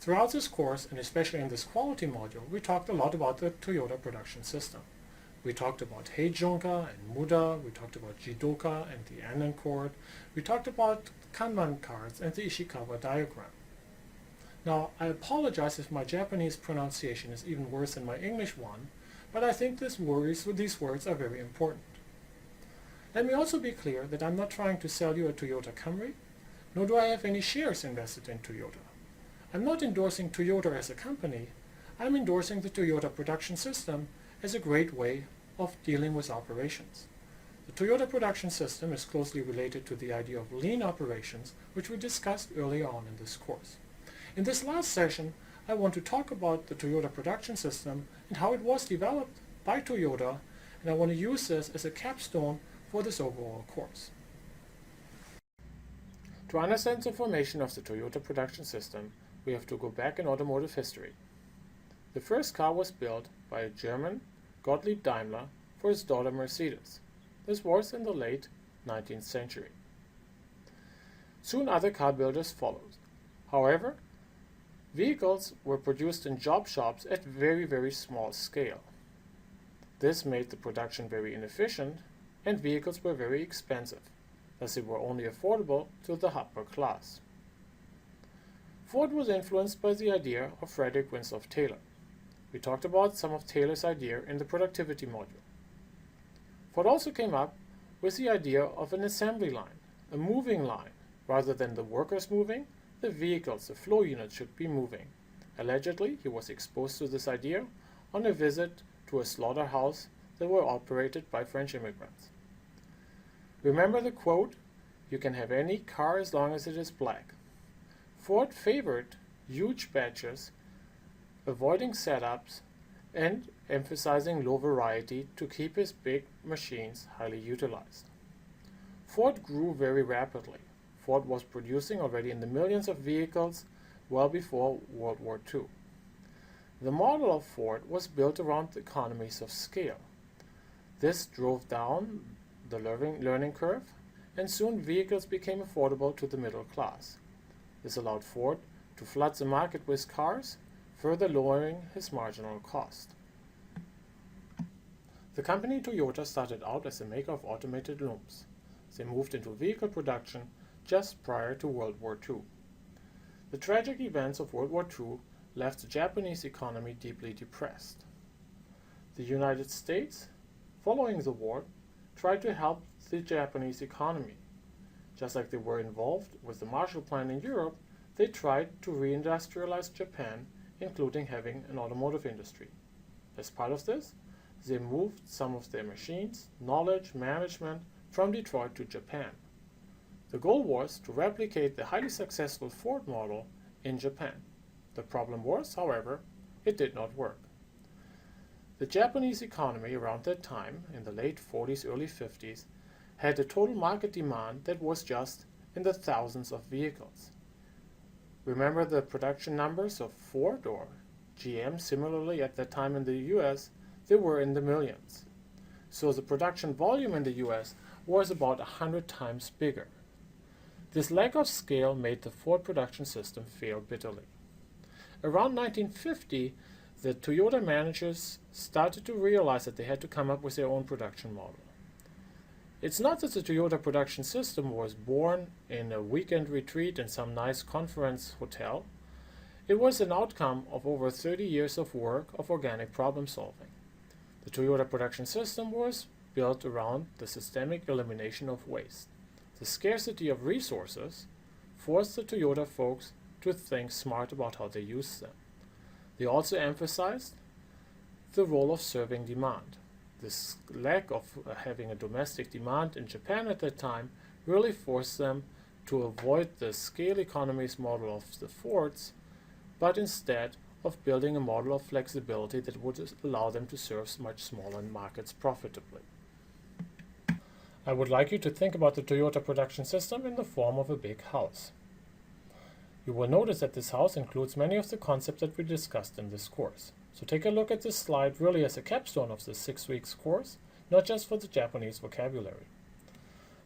Throughout this course, and especially in this quality module, we talked a lot about the Toyota production system. We talked about Heijunka and Muda, we talked about Jidoka and the Annan cord, we talked about Kanban cards and the Ishikawa diagram. Now, I apologize if my Japanese pronunciation is even worse than my English one, but I think these words are very important. Let me also be clear that I'm not trying to sell you a Toyota Camry, nor do I have any shares invested in Toyota. I'm not endorsing Toyota as a company, I'm endorsing the Toyota production system as a great way of dealing with operations. The Toyota production system is closely related to the idea of lean operations, which we discussed earlier on in this course. In this last session, I want to talk about the Toyota production system and how it was developed by Toyota, and I want to use this as a capstone for this overall course. To understand the formation of the Toyota production system, we have to go back in automotive history. The first car was built by a German, Gottlieb Daimler, for his daughter Mercedes. This was in the late 19th century. Soon other car builders followed. However, vehicles were produced in job shops at very small scale. This made the production very inefficient, and vehicles were very expensive, thus they were only affordable to the upper class. Ford was influenced by the idea of Frederick Winslow Taylor. We talked about some of Taylor's idea in the productivity module. Ford also came up with the idea of an assembly line, a moving line. Rather than the workers moving, the vehicles, the flow units, should be moving. Allegedly, he was exposed to this idea on a visit to a slaughterhouse that were operated by French immigrants. Remember the quote, "You can have any car as long as it is black." Ford favored huge batches, avoiding setups, and emphasizing low variety to keep his big machines highly utilized. Ford grew very rapidly. Ford was producing already in the millions of vehicles well before World War II. The model of Ford was built around the economies of scale. This drove down the learning curve, and soon vehicles became affordable to the middle class. This allowed Ford to flood the market with cars, further lowering his marginal cost. The company Toyota started out as a maker of automated looms. They moved into vehicle production just prior to World War II. The tragic events of World War II left the Japanese economy deeply depressed. The United States, following the war, tried to help the Japanese economy. Just like they were involved with the Marshall Plan in Europe, they tried to reindustrialize Japan, including having an automotive industry. As part of this, they moved some of their machines, knowledge, management from Detroit to Japan. The goal was to replicate the highly successful Ford model in Japan. The problem was, however, it did not work. The Japanese economy around that time, in the late 40s, early 50s, had a total market demand that was just in the thousands of vehicles. Remember the production numbers of Ford or GM similarly at that time in the US, they were in the millions. So the production volume in the US was about 100 times bigger. This lack of scale made the Ford production system fail bitterly. Around 1950, the Toyota managers started to realize that they had to come up with their own production model. It's not that the Toyota production system was born in a weekend retreat in some nice conference hotel. It was an outcome of over 30 years of work of organic problem solving. The Toyota production system was built around the systemic elimination of waste. The scarcity of resources forced the Toyota folks to think smart about how they use them. They also emphasized the role of serving demand. This lack of having a domestic demand in Japan at that time really forced them to avoid the scale economies model of the Fords, but instead of building a model of flexibility that would allow them to serve much smaller markets profitably. I would like you to think about the Toyota production system in the form of a big house. You will notice that this house includes many of the concepts that we discussed in this course. So take a look at this slide really as a capstone of this 6 weeks course, not just for the Japanese vocabulary.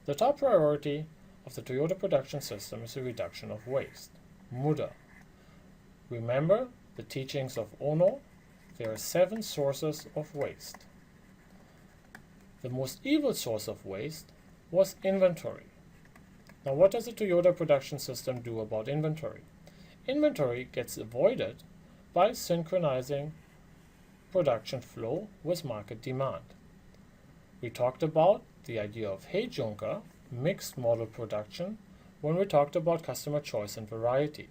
The top priority of the Toyota production system is the reduction of waste, muda. Remember the teachings of Ono? There are 7 sources of waste. The most evil source of waste was inventory. Now, what does the Toyota production system do about inventory? Inventory gets avoided by synchronizing production flow with market demand. We talked about the idea of Heijunka, mixed model production, when we talked about customer choice and variety.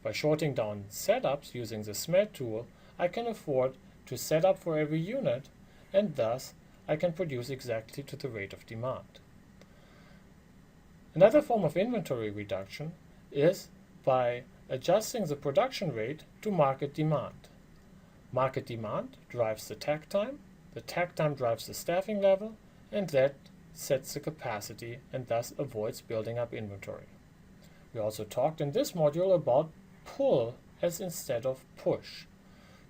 By shorting down setups using the SMED tool, I can afford to set up for every unit, and thus I can produce exactly to the rate of demand. Another form of inventory reduction is by adjusting the production rate to market demand. Market demand drives the takt time drives the staffing level, and that sets the capacity and thus avoids building up inventory. We also talked in this module about pull as instead of push.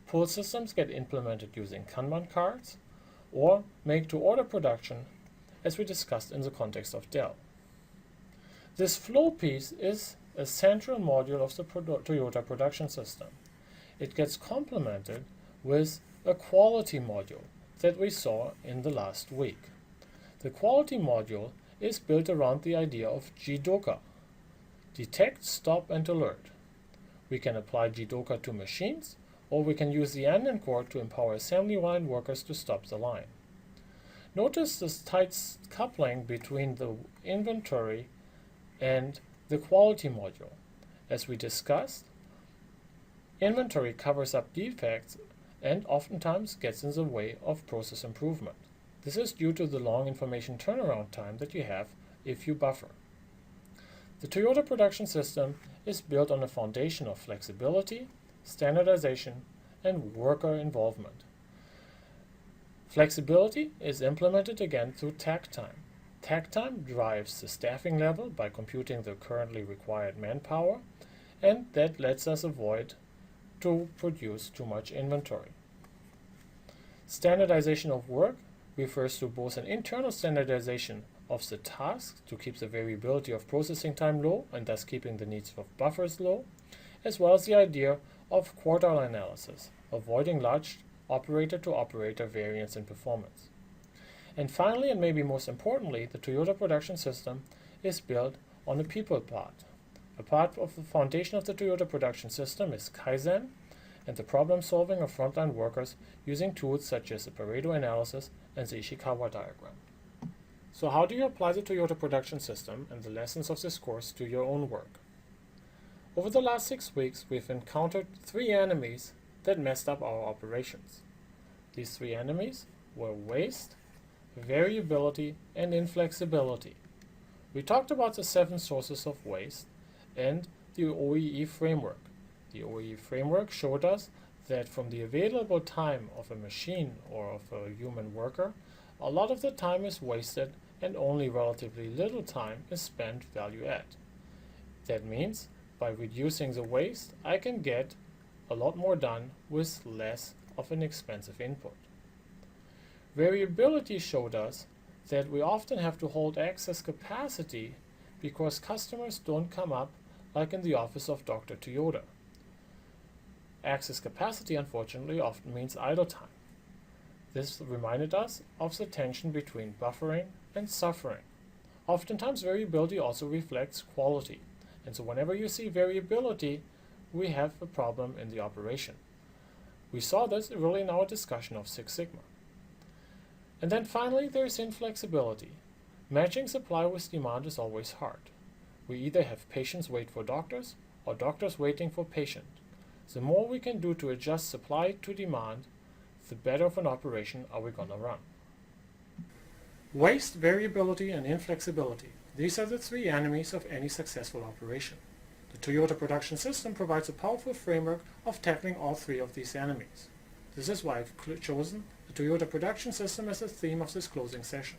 Pull systems get implemented using Kanban cards or make-to-order production, as we discussed in the context of Dell. This flow piece is a central module of the Toyota production system. It gets complemented with a quality module that we saw in the last week. The quality module is built around the idea of Jidoka. Detect, stop, and alert. We can apply Jidoka to machines, or we can use the Anden core to empower assembly line workers to stop the line. Notice this tight coupling between the inventory and the quality module. As we discussed, inventory covers up defects and oftentimes gets in the way of process improvement. This is due to the long information turnaround time that you have if you buffer. The Toyota production system is built on a foundation of flexibility, standardization, and worker involvement. Flexibility is implemented again through takt time. Takt time drives the staffing level by computing the currently required manpower, and that lets us avoid to produce too much inventory. Standardization of work refers to both an internal standardization of the tasks to keep the variability of processing time low and thus keeping the needs of buffers low, as well as the idea of quartile analysis, avoiding large operator-to-operator variance in performance. And finally, and maybe most importantly, the Toyota production system is built on a people part. A part of the foundation of the Toyota production system is Kaizen and the problem solving of frontline workers using tools such as the Pareto analysis and the Ishikawa diagram. So how do you apply the Toyota production system and the lessons of this course to your own work? Over the last 6 weeks, we've encountered 3 enemies that messed up our operations. These 3 enemies were waste, variability, and inflexibility. We talked about the 7 sources of waste and the OEE framework. The OEE framework showed us that from the available time of a machine or of a human worker, a lot of the time is wasted and only relatively little time is spent value add. That means by reducing the waste, I can get a lot more done with less of an expensive input. Variability showed us that we often have to hold excess capacity because customers don't come up like in the office of Dr. Toyota. Excess capacity, unfortunately, often means idle time. This reminded us of the tension between buffering and suffering. Oftentimes, variability also reflects quality, and so whenever you see variability, we have a problem in the operation. We saw this really in our discussion of Six Sigma. And then finally, there is inflexibility. Matching supply with demand is always hard. We either have patients wait for doctors or doctors waiting for patients. The more we can do to adjust supply to demand, the better of an operation are we going to run. Waste, variability, and inflexibility. These are the 3 enemies of any successful operation. The Toyota production system provides a powerful framework of tackling all 3 of these enemies. This is why I've chosen the Toyota production system as the theme of this closing session.